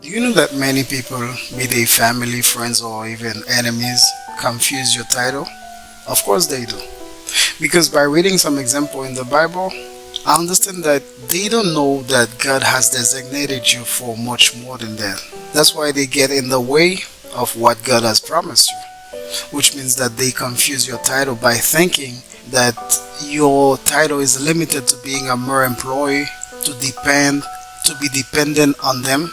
Do you know that many people, be they family, friends, or even enemies, confuse your title? Of course they do. Because by reading some example in the Bible, I understand that they don't know that God has designated you for much more than that. That's why they get in the way of what God has promised you. Which means that they confuse your title by thinking that your title is limited to being a mere employee, to be dependent on them.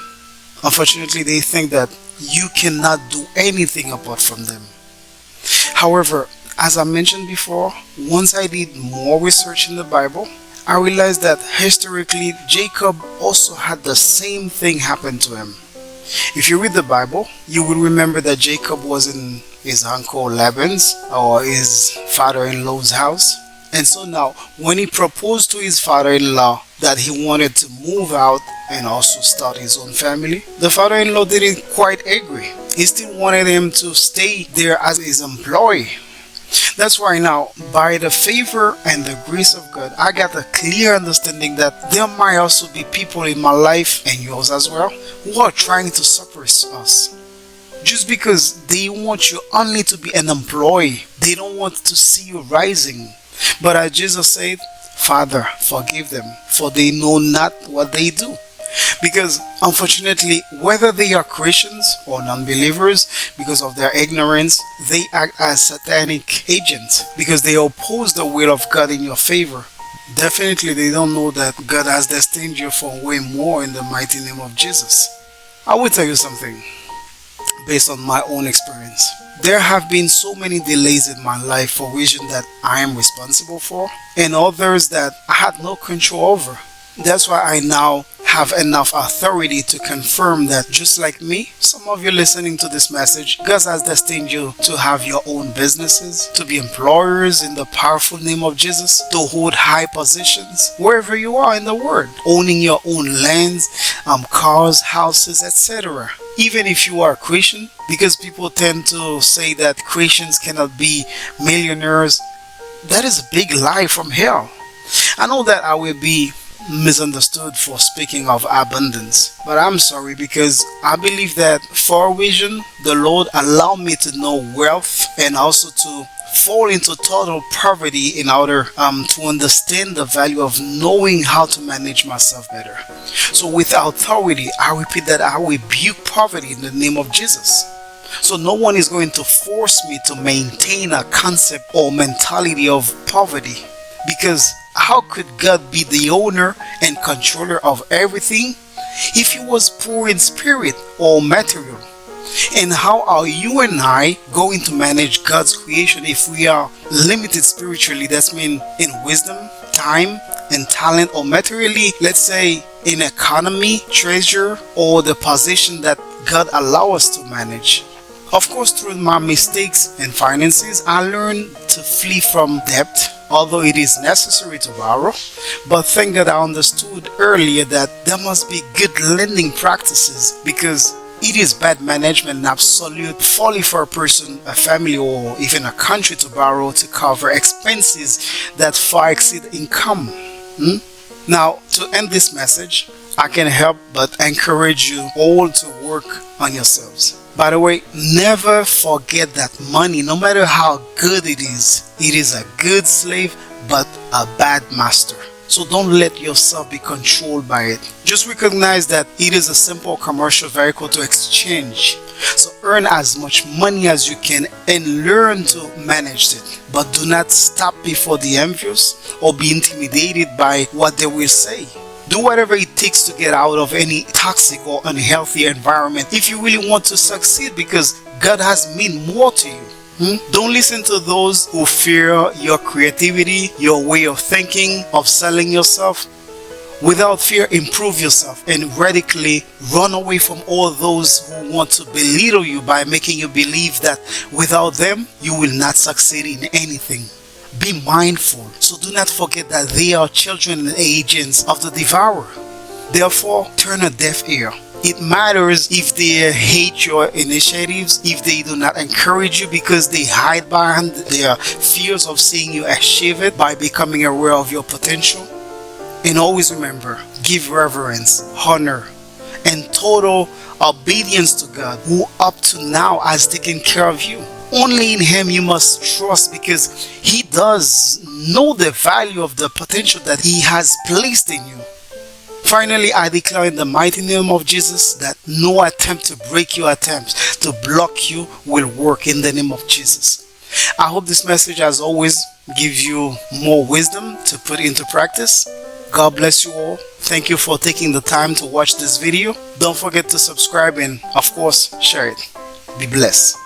Unfortunately, they think that you cannot do anything apart from them. However, as I mentioned before, once I did more research in the Bible, I realized that historically Jacob also had the same thing happen to him. If you read the Bible, you will remember that Jacob was in his uncle Laban's or his father-in-law's house. And so now, when he proposed to his father-in-law that he wanted to move out and also start his own family, the father-in-law didn't quite agree. He still wanted him to stay there as his employee. That's why now, by the favor and the grace of God, I got a clear understanding that there might also be people in my life, and yours as well, who are trying to suppress us. Just because they want you only to be an employee, they don't want to see you rising. But as Jesus said, Father, forgive them, for they know not what they do. Because unfortunately, whether they are Christians or non-believers, because of their ignorance, they act as satanic agents because they oppose the will of God in your favor. Definitely they don't know that God has destined you for way more in the mighty name of Jesus. I will tell you something based on my own experience. There have been so many delays in my life for reasons that I am responsible for, and others that I had no control over. That's why I now have enough authority to confirm that just like me, some of you listening to this message, God has destined you to have your own businesses, to be employers in the powerful name of Jesus, to hold high positions wherever you are in the world, owning your own lands, cars, houses, etc. Even if you are a Christian, because people tend to say that Christians cannot be millionaires, that is a big lie from hell. I know that I will be misunderstood for speaking of abundance, but I'm sorry, because I believe that for a reason the Lord allowed me to know wealth and also to fall into total poverty in order to understand the value of knowing how to manage myself better. So with authority, I repeat that I rebuke poverty in the name of Jesus. So no one is going to force me to maintain a concept or mentality of poverty, because how could God be the owner and controller of everything if he was poor in spirit or material? And how are you and I going to manage God's creation if we are limited spiritually? That's mean in wisdom, time, and talent, or materially, let's say in economy, treasure, or the position that God allows us to manage. Of course, through my mistakes and finances, I learned to flee from debt, although it is necessary to borrow. But thank God I understood earlier that there must be good lending practices, because it is bad management and absolute folly for a person, a family, or even a country to borrow to cover expenses that far exceed income. Now, to end this message, I can help but encourage you all to work on yourselves. By the way, never forget that money, no matter how good it is a good slave but a bad master. So don't let yourself be controlled by it. Just recognize that it is a simple commercial vehicle to exchange. So earn as much money as you can and learn to manage it. But do not stop before the envious or be intimidated by what they will say. Do whatever it takes to get out of any toxic or unhealthy environment if you really want to succeed, because God has meant more to you. Don't listen to those who fear your creativity, your way of thinking, of selling yourself. Without fear, improve yourself and radically run away from all those who want to belittle you by making you believe that without them, you will not succeed in anything. Be mindful, so do not forget that they are children and agents of the devourer. Therefore, turn a deaf ear. It matters if they hate your initiatives, if they do not encourage you because they hide behind their fears of seeing you achieve it by becoming aware of your potential. And always remember, give reverence, honor, and total obedience to God, who up to now has taken care of you. Only in Him you must trust, because He does know the value of the potential that He has placed in you. Finally, I declare in the mighty name of Jesus that no attempt to break your attempts to block you will work in the name of Jesus. I hope this message, as always, gives you more wisdom to put into practice. God bless you all. Thank you for taking the time to watch this video. Don't forget to subscribe and, of course, share it. Be blessed.